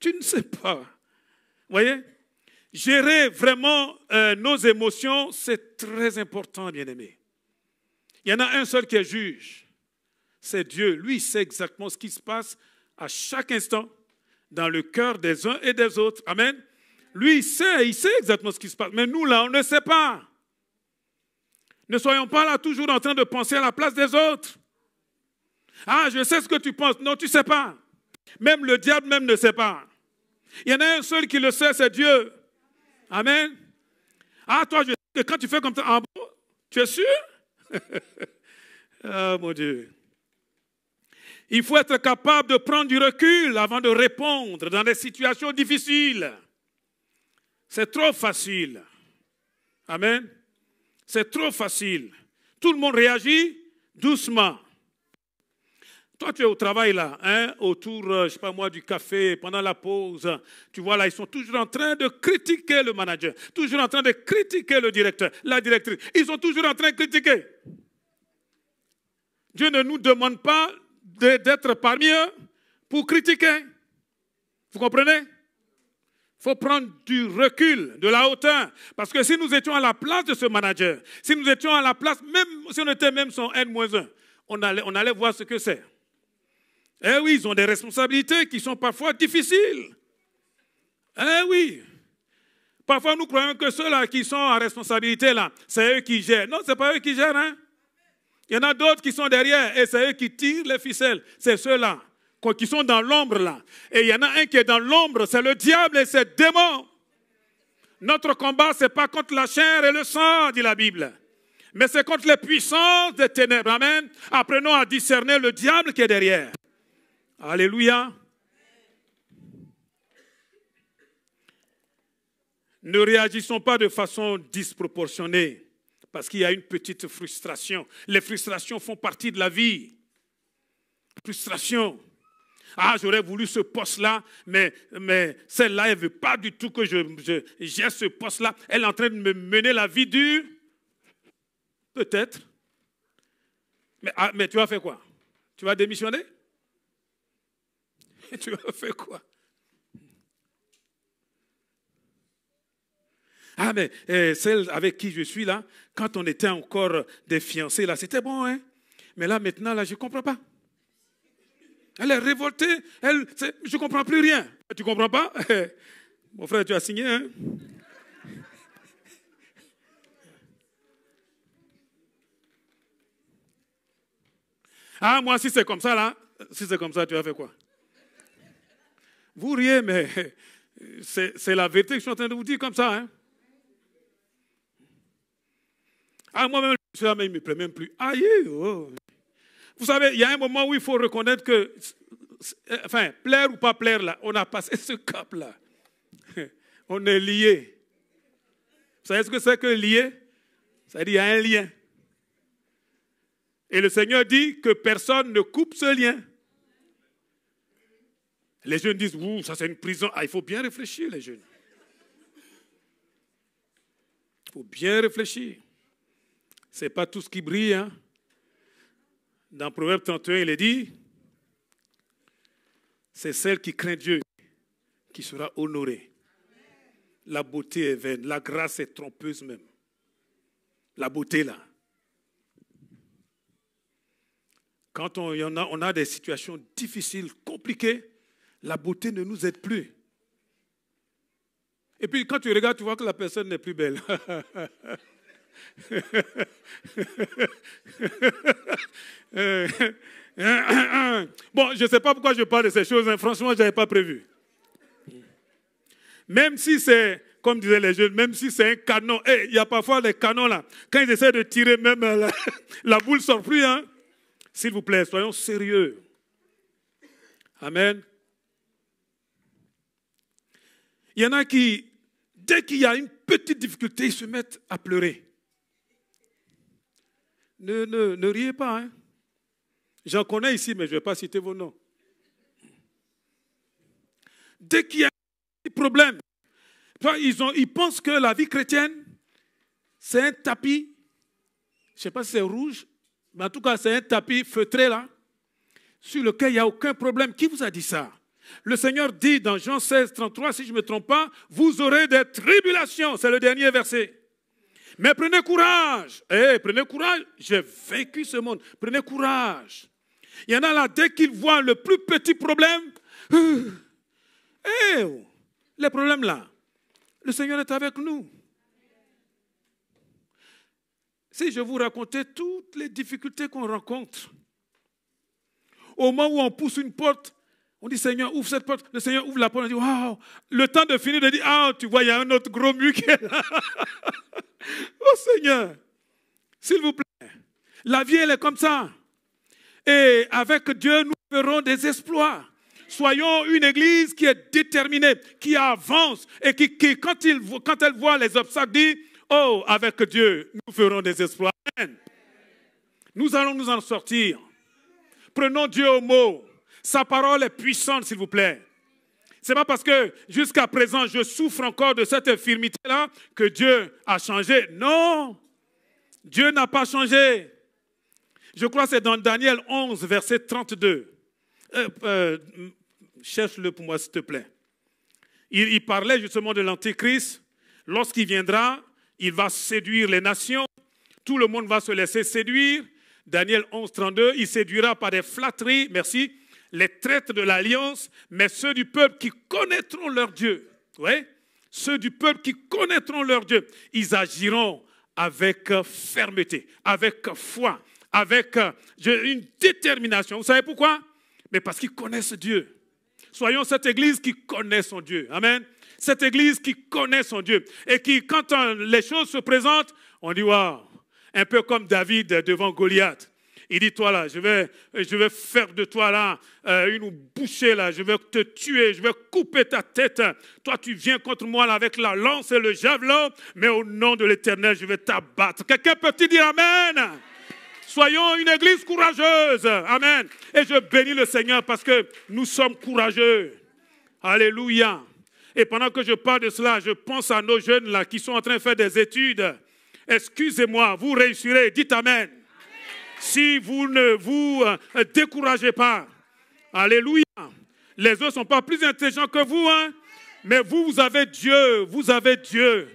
Tu ne sais pas. Vous voyez? Gérer vraiment nos émotions, c'est très important, bien-aimés. Il y en a un seul qui est juge. C'est Dieu. Lui, il sait exactement ce qui se passe à chaque instant dans le cœur des uns et des autres. Amen. Lui, il sait exactement ce qui se passe. Mais nous, là, on ne sait pas. Ne soyons pas là toujours en train de penser à la place des autres. Ah, je sais ce que tu penses. Non, tu ne sais pas. Même le diable même ne sait pas. Il y en a un seul qui le sait, c'est Dieu. Amen. Ah, toi, je sais que quand tu fais comme ça, ah bon, tu es sûr? Ah, mon Dieu. Il faut être capable de prendre du recul avant de répondre dans des situations difficiles. C'est trop facile. Amen. C'est trop facile. Tout le monde réagit doucement. Toi, tu es au travail là, hein, autour, je ne sais pas moi, du café, pendant la pause. Tu vois là, ils sont toujours en train de critiquer le manager, toujours en train de critiquer le directeur, la directrice. Ils sont toujours en train de critiquer. Dieu ne nous demande pas d'être parmi eux pour critiquer. Vous comprenez? Il faut prendre du recul, de la hauteur. Parce que si nous étions à la place de ce manager, si nous étions à la place, même si on était même son N-1, on allait voir ce que c'est. Eh oui, ils ont des responsabilités qui sont parfois difficiles. Eh oui. Parfois, nous croyons que ceux-là qui sont en responsabilité, là, c'est eux qui gèrent. Non, ce n'est pas eux qui gèrent, hein. Il y en a d'autres qui sont derrière et c'est eux qui tirent les ficelles. C'est ceux-là qui sont dans l'ombre là. Et il y en a un qui est dans l'ombre, c'est le diable et ses démons. Notre combat, ce n'est pas contre la chair et le sang, dit la Bible. Mais c'est contre les puissances des ténèbres. Amen. Apprenons à discerner le diable qui est derrière. Alléluia. Ne réagissons pas de façon disproportionnée. Parce qu'il y a une petite frustration. Les frustrations font partie de la vie. Frustration. Ah, j'aurais voulu ce poste-là, mais celle-là, elle ne veut pas du tout que j'ai ce poste-là. Elle est en train de me mener la vie dure. Peut-être. Mais tu vas faire quoi? Tu vas démissionner? Tu vas faire quoi? Ah, mais celle avec qui je suis là, quand on était encore des fiancés, là, c'était bon, hein? Mais là, maintenant, là, je ne comprends pas. Elle est révoltée. Je ne comprends plus rien. Tu ne comprends pas? Mon frère, tu as signé, hein? Ah, moi, si c'est comme ça, là, si c'est comme ça, tu vas faire quoi? Vous riez, mais c'est la vérité que je suis en train de vous dire comme ça, hein? Ah, moi-même, il ne me plaît même plus. Aïe, oh. Vous savez, il y a un moment où il faut reconnaître que, enfin, plaire ou pas plaire, là, on a passé ce cap-là. On est liés. Vous savez ce que c'est que lié? Ça veut dire qu'il y a un lien. Et le Seigneur dit que personne ne coupe ce lien. Les jeunes disent, ouh, ça c'est une prison. Ah, il faut bien réfléchir, les jeunes. Il faut bien réfléchir. Ce n'est pas tout ce qui brille. Hein? Dans Proverbe 31, il est dit, c'est celle qui craint Dieu qui sera honorée. La beauté est vaine, la grâce est trompeuse même. La beauté là. Quand on a des situations difficiles, compliquées, La beauté ne nous aide plus. Et puis quand tu regardes, tu vois que la personne n'est plus belle. Bon, je ne sais pas pourquoi je parle de ces choses, hein. Franchement, je n'avais pas prévu. Même si c'est, comme disaient les jeunes, même si c'est un canon, il y a parfois des canons là, quand ils essaient de tirer, même la boule ne sort plus. Hein. S'il vous plaît, soyons sérieux. Amen. Il y en a qui, dès qu'il y a une petite difficulté, ils se mettent à pleurer. Ne riez pas. Hein. J'en connais ici, mais je ne vais pas citer vos noms. Dès qu'il y a un petit problème, ils pensent que la vie chrétienne, c'est un tapis. Je ne sais pas si c'est rouge, mais en tout cas, c'est un tapis feutré là, sur lequel il n'y a aucun problème. Qui vous a dit ça? Le Seigneur dit dans Jean 16, 33, si je ne me trompe pas, vous aurez des tribulations. C'est le dernier verset. Mais prenez courage. Prenez courage. J'ai vaincu ce monde. Prenez courage. Il y en a là, dès qu'ils voient le plus petit problème, les problèmes là, le Seigneur est avec nous. Si je vous racontais toutes les difficultés qu'on rencontre, au moment où on pousse une porte, on dit, Seigneur, ouvre cette porte. Le Seigneur ouvre la porte, on dit, waouh. Le temps de finir, de dire, ah, tu vois, il y a un autre gros mur qui est là. Oh Seigneur, s'il vous plaît. La vie, elle est comme ça. Et avec Dieu, nous ferons des exploits. Soyons une église qui est déterminée, qui avance et qui quand elle voit les obstacles, dit, oh, avec Dieu, nous ferons des exploits. Amen. Nous allons nous en sortir. Prenons Dieu au mot. Sa parole est puissante, s'il vous plaît. Ce n'est pas parce que jusqu'à présent, je souffre encore de cette infirmité-là que Dieu a changé. Non, Dieu n'a pas changé. Je crois que c'est dans Daniel 11, verset 32. Cherche-le pour moi, s'il te plaît. Il parlait justement de l'Antéchrist. Lorsqu'il viendra, il va séduire les nations. Tout le monde va se laisser séduire. Daniel 11, 32, il séduira par des flatteries, merci, les traîtres de l'alliance, mais ceux du peuple qui connaîtront leur Dieu. Oui, ceux du peuple qui connaîtront leur Dieu, ils agiront avec fermeté, avec foi, avec une détermination. Vous savez pourquoi? Mais parce qu'ils connaissent Dieu. Soyons cette église qui connaît son Dieu. Amen. Cette église qui connaît son Dieu. Et qui, quand les choses se présentent, on dit, waouh, un peu comme David devant Goliath. Il dit, toi là, je vais faire de toi là une bouchée là, je vais te tuer, je vais couper ta tête. Toi, tu viens contre moi là avec la lance et le javelot, mais au nom de l'Éternel, je vais t'abattre. Quelqu'un peut-il dire Amen? Soyons une église courageuse. Amen. Et je bénis le Seigneur parce que nous sommes courageux. Alléluia. Et pendant que je parle de cela, je pense à nos jeunes là qui sont en train de faire des études. Excusez-moi, vous réussirez. Dites Amen. Si vous ne vous découragez pas, alléluia, les autres ne sont pas plus intelligents que vous, hein? Mais vous avez Dieu, vous avez Dieu.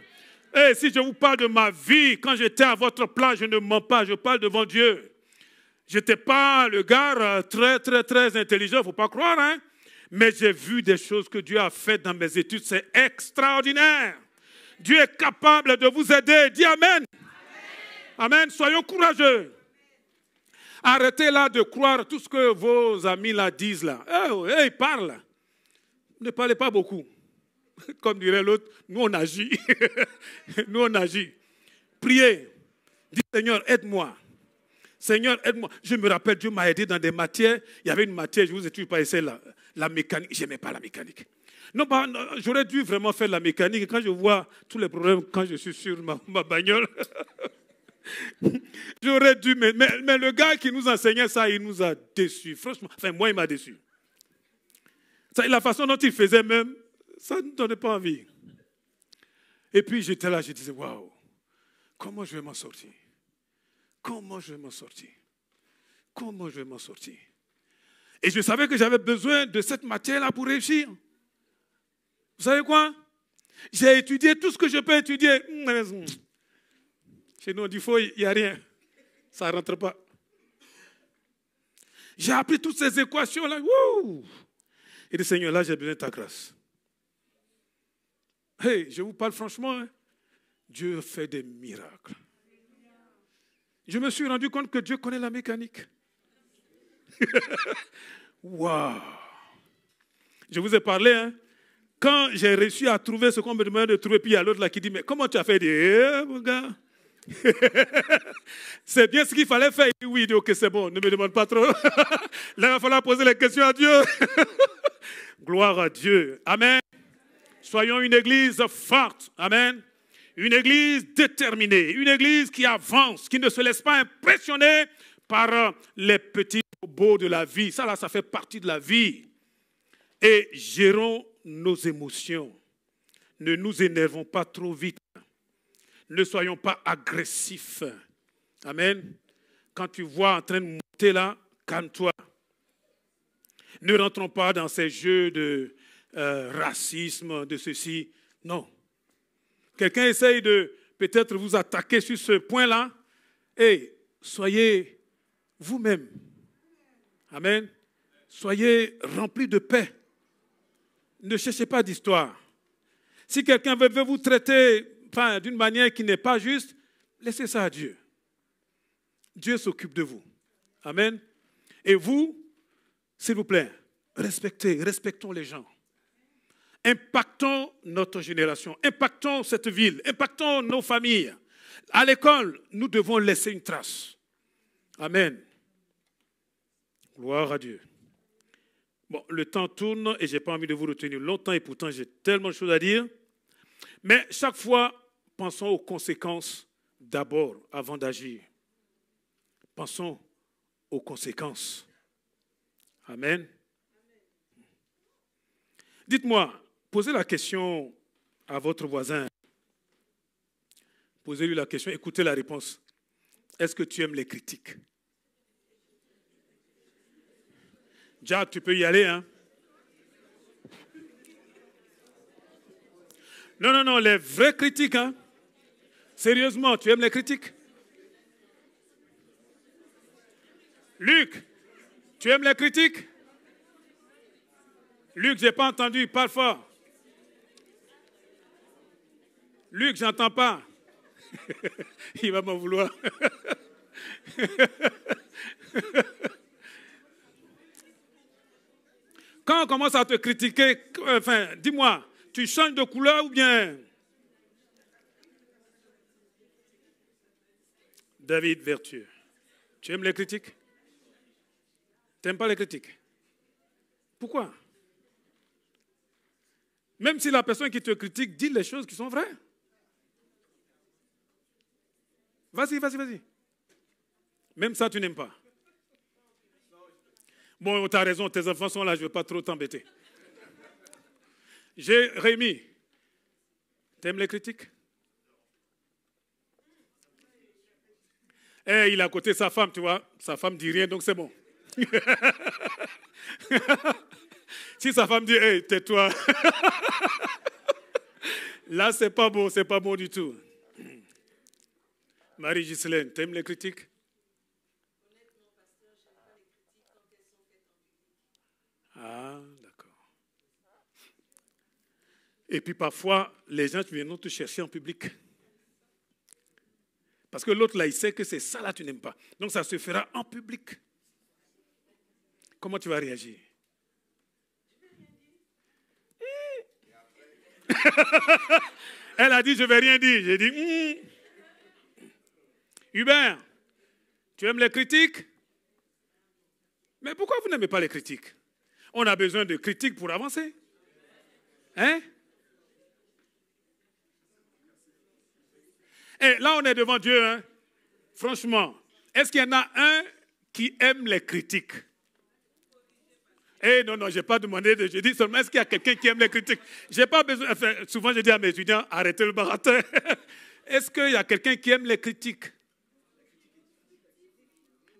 Et si je vous parle de ma vie, quand j'étais à votre place, je ne mens pas, je parle devant Dieu. Je n'étais pas le gars très, très, très intelligent, il ne faut pas croire, hein? Mais j'ai vu des choses que Dieu a faites dans mes études, c'est extraordinaire. Dieu est capable de vous aider, dis Amen. Amen, soyons courageux. Arrêtez là de croire tout ce que vos amis là disent là. Ils parlent. Ne parlez pas beaucoup. Comme dirait l'autre, nous on agit. Nous on agit. Priez. Dites Seigneur, aide-moi. Seigneur, aide-moi. Je me rappelle, Dieu m'a aidé dans des matières. Il y avait une matière, je vous ai toujours pas essayé la mécanique. Je n'aimais pas la mécanique. Non, j'aurais dû vraiment faire la mécanique. Et quand je vois tous les problèmes, quand je suis sur ma bagnole, j'aurais dû, mais le gars qui nous enseignait ça, il nous a déçus. Franchement, enfin, moi, il m'a déçu. La façon dont il faisait même, ça ne donnait pas envie. Et puis, j'étais là, je disais, waouh, comment je vais m'en sortir? Comment je vais m'en sortir? Comment je vais m'en sortir? Et je savais que j'avais besoin de cette matière-là pour réussir. Vous savez quoi? J'ai étudié tout ce que je peux étudier. Chez nous, on dit faux, il n'y a rien. Ça ne rentre pas. J'ai appris toutes ces équations-là. Il dit, Seigneur, là, j'ai besoin de ta grâce. Hey, je vous parle franchement, hein, Dieu fait des miracles. Je me suis rendu compte que Dieu connaît la mécanique. Waouh! Je vous ai parlé, hein? Quand j'ai réussi à trouver ce qu'on me demande de trouver, puis il y a l'autre là qui dit, mais comment tu as fait? Mon gars. C'est bien ce qu'il fallait faire. Il dit, oui, il dit, ok, c'est bon, ne me demande pas trop. Là, il va falloir poser les questions à Dieu. Gloire à Dieu. Amen. Soyons une église forte. Amen. Une église déterminée. Une église qui avance, qui ne se laisse pas impressionner par les petits bobos de la vie. Ça, là, ça fait partie de la vie. Et gérons nos émotions. Ne nous énervons pas trop vite. Ne soyons pas agressifs. Amen. Quand tu vois en train de monter là, calme-toi. Ne rentrons pas dans ces jeux de racisme, de ceci. Non. Quelqu'un essaye de peut-être vous attaquer sur ce point-là. Et soyez vous-même. Amen. Soyez remplis de paix. Ne cherchez pas d'histoire. Si quelqu'un veut vous traiter d'une manière qui n'est pas juste, laissez ça à Dieu. Dieu s'occupe de vous. Amen. Et vous, s'il vous plaît, respectons les gens. Impactons notre génération, impactons cette ville, impactons nos familles. À l'école, nous devons laisser une trace. Amen. Gloire à Dieu. Bon, le temps tourne et je n'ai pas envie de vous retenir longtemps et pourtant j'ai tellement de choses à dire. Mais chaque fois, pensons aux conséquences d'abord avant d'agir. Pensons aux conséquences. Amen. Dites-moi, posez la question à votre voisin. Posez-lui la question, écoutez la réponse. Est-ce que tu aimes les critiques? Jack, tu peux y aller, hein? Non, les vraies critiques, hein? Sérieusement, tu aimes les critiques? Luc, tu aimes les critiques? Luc, je n'ai pas entendu, parle fort. Luc, j'entends pas. Il va m'en vouloir. Quand on commence à te critiquer, dis-moi, tu changes de couleur ou bien... David Vertueux, tu aimes les critiques? Tu n'aimes pas les critiques? Pourquoi? Même si la personne qui te critique dit les choses qui sont vraies. Vas-y. Même ça, tu n'aimes pas. Bon, tu as raison, tes enfants sont là, je ne veux pas trop t'embêter. Rémi, tu aimes les critiques? Il est à côté de sa femme, tu vois. Sa femme ne dit rien, donc c'est bon. Si sa femme dit, hey, tais-toi. Là, c'est pas bon du tout. Marie-Ghislaine, tu aimes les critiques? Ah, d'accord. Et puis parfois, les gens viennent te chercher en public. Parce que l'autre là, il sait que c'est ça là, tu n'aimes pas. Donc ça se fera en public. Comment tu vas réagir? Elle a dit, je ne vais rien dire. J'ai dit, Hubert, tu aimes les critiques? Mais pourquoi vous n'aimez pas les critiques? On a besoin de critiques pour avancer. Hein? Et là, on est devant Dieu. Hein? Franchement, est-ce qu'il y en a un qui aime les critiques? Non, je n'ai pas demandé. Je dis seulement, est-ce qu'il y a quelqu'un qui aime les critiques? J'ai pas besoin. Souvent, je dis à mes étudiants, arrêtez le baratin. Est-ce qu'il y a quelqu'un qui aime les critiques?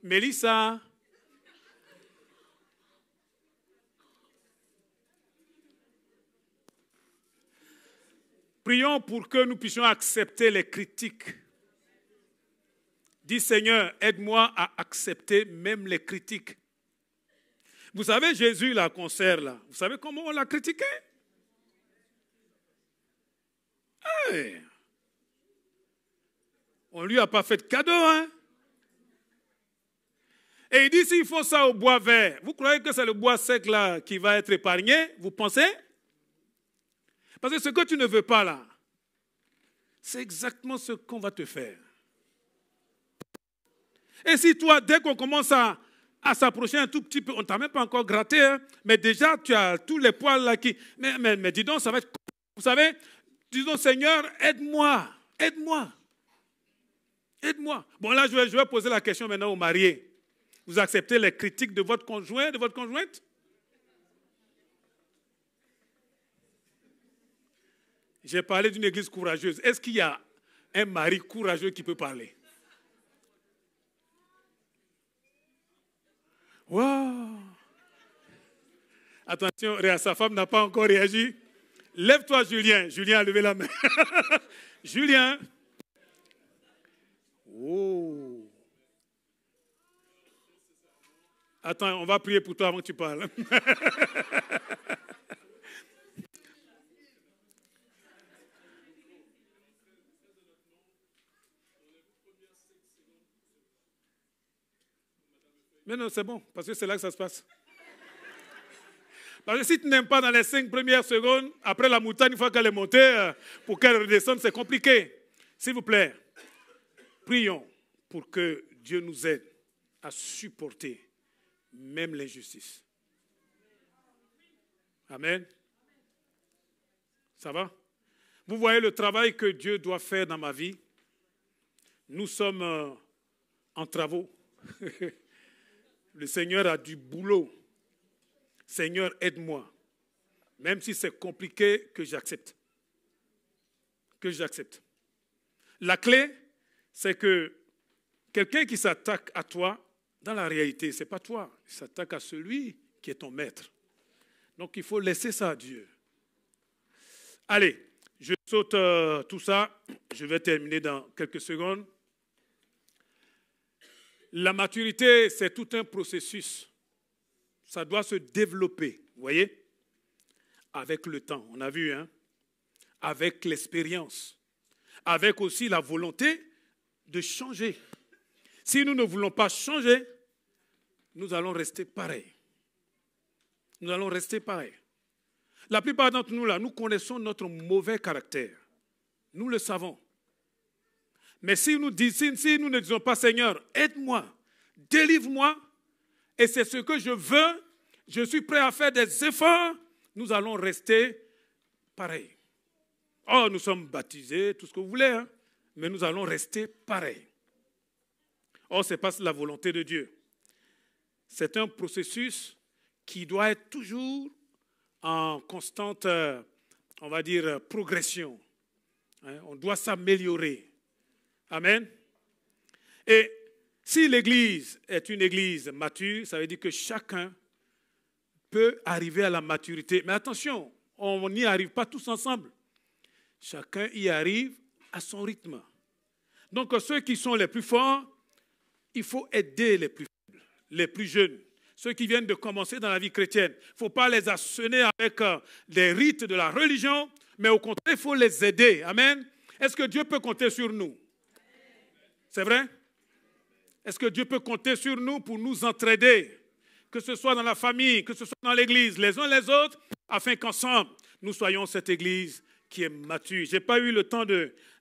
Mélissa? Prions pour que nous puissions accepter les critiques. Dis Seigneur, aide-moi à accepter même les critiques. Vous savez, Jésus, là, concert, là, vous savez comment on l'a critiqué? Hey. On ne lui a pas fait de cadeau, hein? Et il dit, s'il faut ça au bois vert, vous croyez que c'est le bois sec, là, qui va être épargné? Vous pensez? Parce que ce que tu ne veux pas, là, c'est exactement ce qu'on va te faire. Et si toi, dès qu'on commence à s'approcher un tout petit peu, on ne t'a même pas encore gratté, hein, mais déjà, tu as tous les poils là qui... Mais dis donc, ça va être... Vous savez, dis donc, Seigneur, aide-moi, aide-moi, aide-moi. Bon, là, je vais poser la question maintenant aux mariés. Vous acceptez les critiques de votre conjoint, de votre conjointe? J'ai parlé d'une église courageuse. Est-ce qu'il y a un mari courageux qui peut parler? Wow! Attention, sa femme n'a pas encore réagi. Lève-toi, Julien. Julien a levé la main. Julien. Oh! Attends, on va prier pour toi avant que tu parles. Mais non, c'est bon, parce que c'est là que ça se passe. Parce que si tu n'aimes pas dans les 5 premières secondes, après la montagne, une fois qu'elle est montée, pour qu'elle redescende, c'est compliqué. S'il vous plaît, prions pour que Dieu nous aide à supporter même l'injustice. Amen. Ça va? Vous voyez le travail que Dieu doit faire dans ma vie. Nous sommes en travaux. Le Seigneur a du boulot. Seigneur, aide-moi. Même si c'est compliqué, que j'accepte. Que j'accepte. La clé, c'est que quelqu'un qui s'attaque à toi, dans la réalité, ce n'est pas toi. Il s'attaque à celui qui est ton maître. Donc, il faut laisser ça à Dieu. Allez, je saute tout ça. Je vais terminer dans quelques secondes. La maturité, c'est tout un processus. Ça doit se développer, vous voyez, avec le temps. On a vu, hein, avec l'expérience, avec aussi la volonté de changer. Si nous ne voulons pas changer, nous allons rester pareils. Nous allons rester pareils. La plupart d'entre nous, là, nous connaissons notre mauvais caractère. Nous le savons. Mais si nous ne disons pas, Seigneur, aide-moi, délivre-moi, et c'est ce que je veux, je suis prêt à faire des efforts, nous allons rester pareils. Oh, nous sommes baptisés, tout ce que vous voulez, hein, mais nous allons rester pareils. Oh, ce n'est pas la volonté de Dieu. C'est un processus qui doit être toujours en constante, on va dire, progression. Hein, on doit s'améliorer. Amen. Et si l'Église est une Église mature, ça veut dire que chacun peut arriver à la maturité. Mais attention, on n'y arrive pas tous ensemble. Chacun y arrive à son rythme. Donc ceux qui sont les plus forts, il faut aider les plus faibles, les plus jeunes, ceux qui viennent de commencer dans la vie chrétienne. Il ne faut pas les assener avec des rites de la religion, mais au contraire, il faut les aider. Amen. Est-ce que Dieu peut compter sur nous? C'est vrai? Est-ce que Dieu peut compter sur nous pour nous entraider, que ce soit dans la famille, que ce soit dans l'église, les uns les autres, afin qu'ensemble, nous soyons cette église qui est mature. Je n'ai pas eu le temps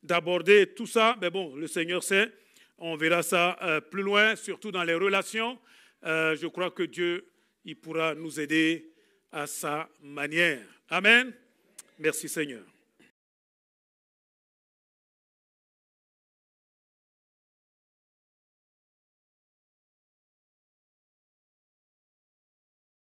d'aborder tout ça, mais bon, le Seigneur sait. On verra ça plus loin, surtout dans les relations. Je crois que Dieu, il pourra nous aider à sa manière. Amen. Merci Seigneur.